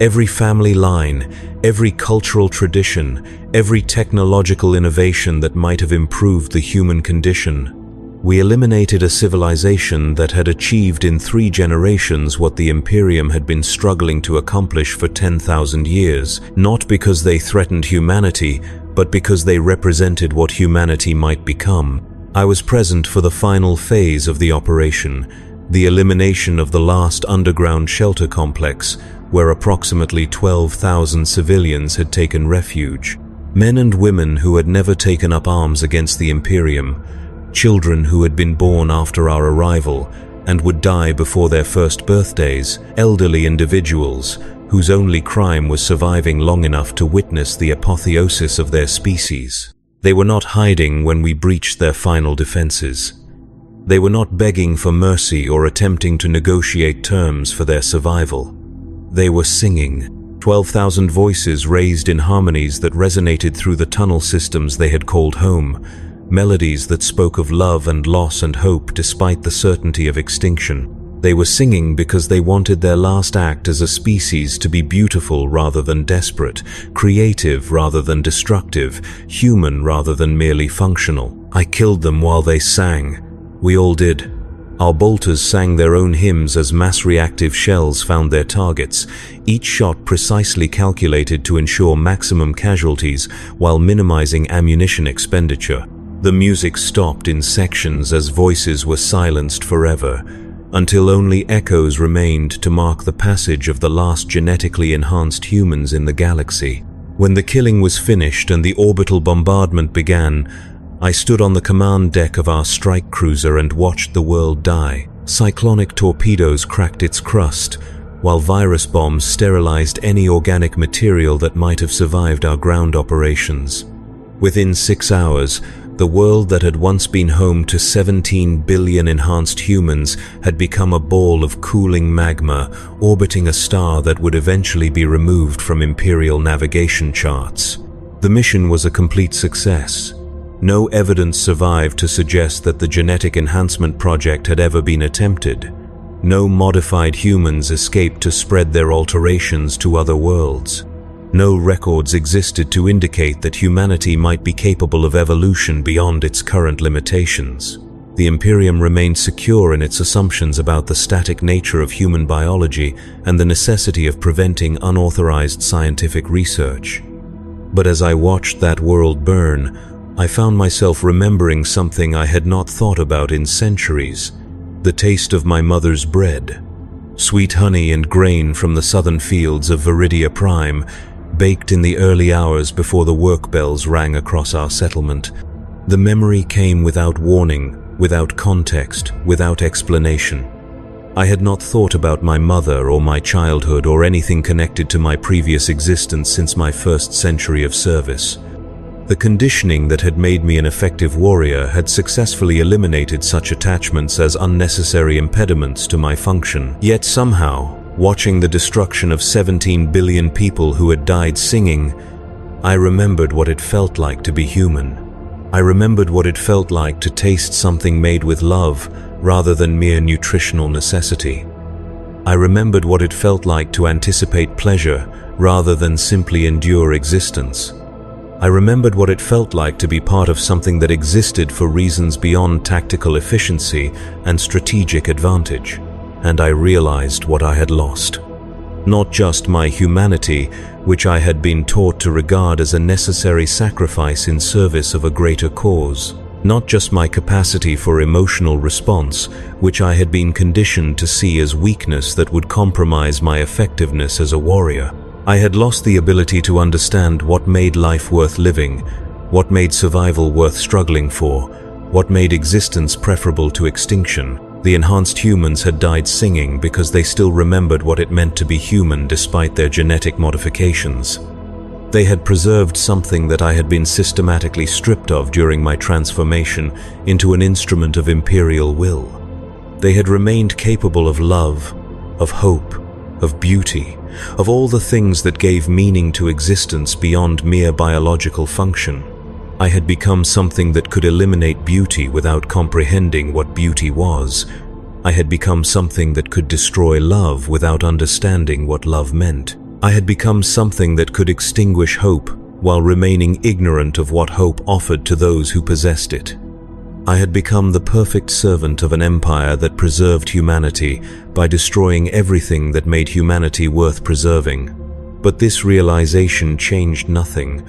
Every family line, every cultural tradition, every technological innovation that might have improved the human condition. We eliminated a civilization that had achieved in 3 generations what the Imperium had been struggling to accomplish for 10,000 years, not because they threatened humanity, but because they represented what humanity might become. I was present for the final phase of the operation, the elimination of the last underground shelter complex, where approximately 12,000 civilians had taken refuge. Men and women who had never taken up arms against the Imperium, children who had been born after our arrival and would die before their first birthdays, elderly individuals whose only crime was surviving long enough to witness the apotheosis of their species. They were not hiding when we breached their final defenses. They were not begging for mercy or attempting to negotiate terms for their survival. They were singing. 12,000 voices raised in harmonies that resonated through the tunnel systems they had called home, melodies that spoke of love and loss and hope despite the certainty of extinction. They were singing because they wanted their last act as a species to be beautiful rather than desperate, creative rather than destructive, human rather than merely functional. I killed them while they sang. We all did. Our bolters sang their own hymns as mass-reactive shells found their targets, each shot precisely calculated to ensure maximum casualties while minimizing ammunition expenditure. The music stopped in sections as voices were silenced forever, until only echoes remained to mark the passage of the last genetically enhanced humans in the galaxy. When the killing was finished and the orbital bombardment began, I stood on the command deck of our strike cruiser and watched the world die. Cyclonic torpedoes cracked its crust, while virus bombs sterilized any organic material that might have survived our ground operations. Within 6 hours, the world that had once been home to 17 billion enhanced humans had become a ball of cooling magma orbiting a star that would eventually be removed from Imperial navigation charts. The mission was a complete success. No evidence survived to suggest that the genetic enhancement project had ever been attempted. No modified humans escaped to spread their alterations to other worlds. No records existed to indicate that humanity might be capable of evolution beyond its current limitations. The Imperium remained secure in its assumptions about the static nature of human biology and the necessity of preventing unauthorized scientific research. But as I watched that world burn, I found myself remembering something I had not thought about in centuries: the taste of my mother's bread. Sweet honey and grain from the southern fields of Viridia Prime, baked in the early hours before the work bells rang across our settlement. The memory came without warning, without context, without explanation. I had not thought about my mother or my childhood or anything connected to my previous existence since my first century of service. The conditioning that had made me an effective warrior had successfully eliminated such attachments as unnecessary impediments to my function. Yet somehow, watching the destruction of 17 billion people who had died singing, I remembered what it felt like to be human. I remembered what it felt like to taste something made with love rather than mere nutritional necessity. I remembered what it felt like to anticipate pleasure rather than simply endure existence. I remembered what it felt like to be part of something that existed for reasons beyond tactical efficiency and strategic advantage. And I realized what I had lost. Not just my humanity, which I had been taught to regard as a necessary sacrifice in service of a greater cause. Not just my capacity for emotional response, which I had been conditioned to see as weakness that would compromise my effectiveness as a warrior. I had lost the ability to understand what made life worth living, what made survival worth struggling for, what made existence preferable to extinction. The enhanced humans had died singing because they still remembered what it meant to be human despite their genetic modifications. They had preserved something that I had been systematically stripped of during my transformation into an instrument of imperial will. They had remained capable of love, of hope, of beauty, of all the things that gave meaning to existence beyond mere biological function. I had become something that could eliminate beauty without comprehending what beauty was. I had become something that could destroy love without understanding what love meant. I had become something that could extinguish hope while remaining ignorant of what hope offered to those who possessed it. I had become the perfect servant of an empire that preserved humanity by destroying everything that made humanity worth preserving. But this realization changed nothing.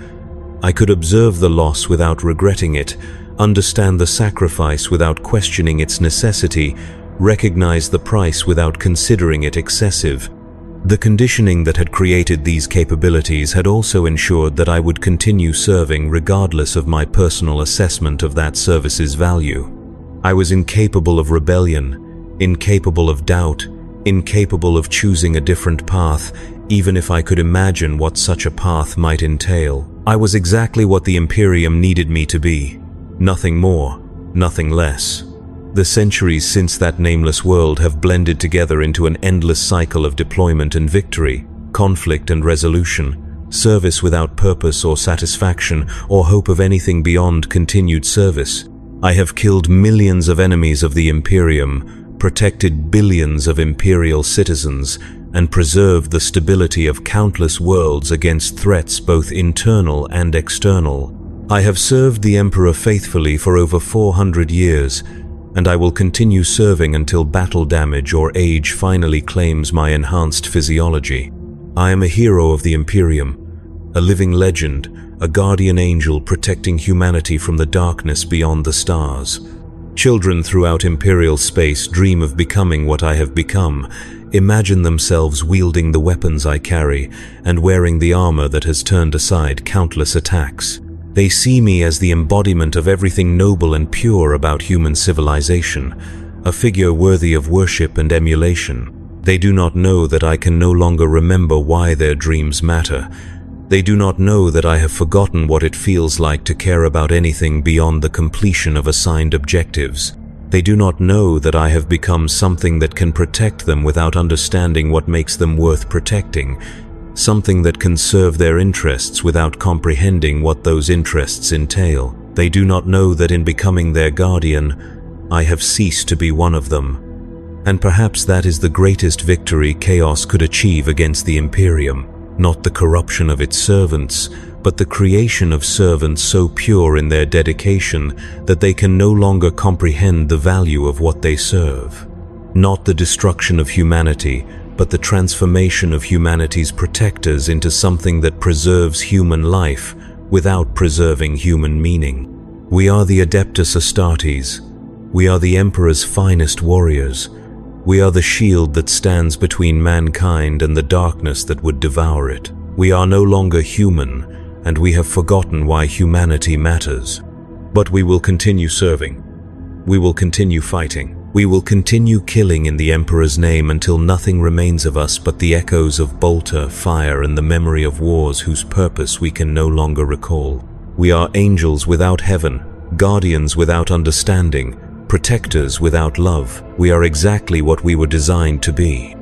I could observe the loss without regretting it, understand the sacrifice without questioning its necessity, recognize the price without considering it excessive. The conditioning that had created these capabilities had also ensured that I would continue serving regardless of my personal assessment of that service's value. I was incapable of rebellion, incapable of doubt, incapable of choosing a different path, even if I could imagine what such a path might entail. I was exactly what the Imperium needed me to be. Nothing more, nothing less. The centuries since that nameless world have blended together into an endless cycle of deployment and victory, conflict and resolution, service without purpose or satisfaction or hope of anything beyond continued service. I have killed millions of enemies of the Imperium, protected billions of Imperial citizens, and preserved the stability of countless worlds against threats both internal and external. I have served the Emperor faithfully for over 400 years, and I will continue serving until battle damage or age finally claims my enhanced physiology. I am a hero of the Imperium, a living legend, a guardian angel protecting humanity from the darkness beyond the stars. Children throughout Imperial space dream of becoming what I have become, imagine themselves wielding the weapons I carry and wearing the armor that has turned aside countless attacks. They see me as the embodiment of everything noble and pure about human civilization, a figure worthy of worship and emulation. They do not know that I can no longer remember why their dreams matter. They do not know that I have forgotten what it feels like to care about anything beyond the completion of assigned objectives. They do not know that I have become something that can protect them without understanding what makes them worth protecting, something that can serve their interests without comprehending what those interests entail. They do not know that in becoming their guardian, I have ceased to be one of them. And perhaps that is the greatest victory chaos could achieve against the Imperium, not the corruption of its servants, but the creation of servants so pure in their dedication that they can no longer comprehend the value of what they serve. Not the destruction of humanity, but the transformation of humanity's protectors into something that preserves human life without preserving human meaning. We are the Adeptus Astartes. We are the Emperor's finest warriors. We are the shield that stands between mankind and the darkness that would devour it. We are no longer human, and we have forgotten why humanity matters. But we will continue serving. We will continue fighting. We will continue killing in the Emperor's name until nothing remains of us but the echoes of bolter, fire, and the memory of wars whose purpose we can no longer recall. We are angels without heaven, guardians without understanding, protectors without love. We are exactly what we were designed to be.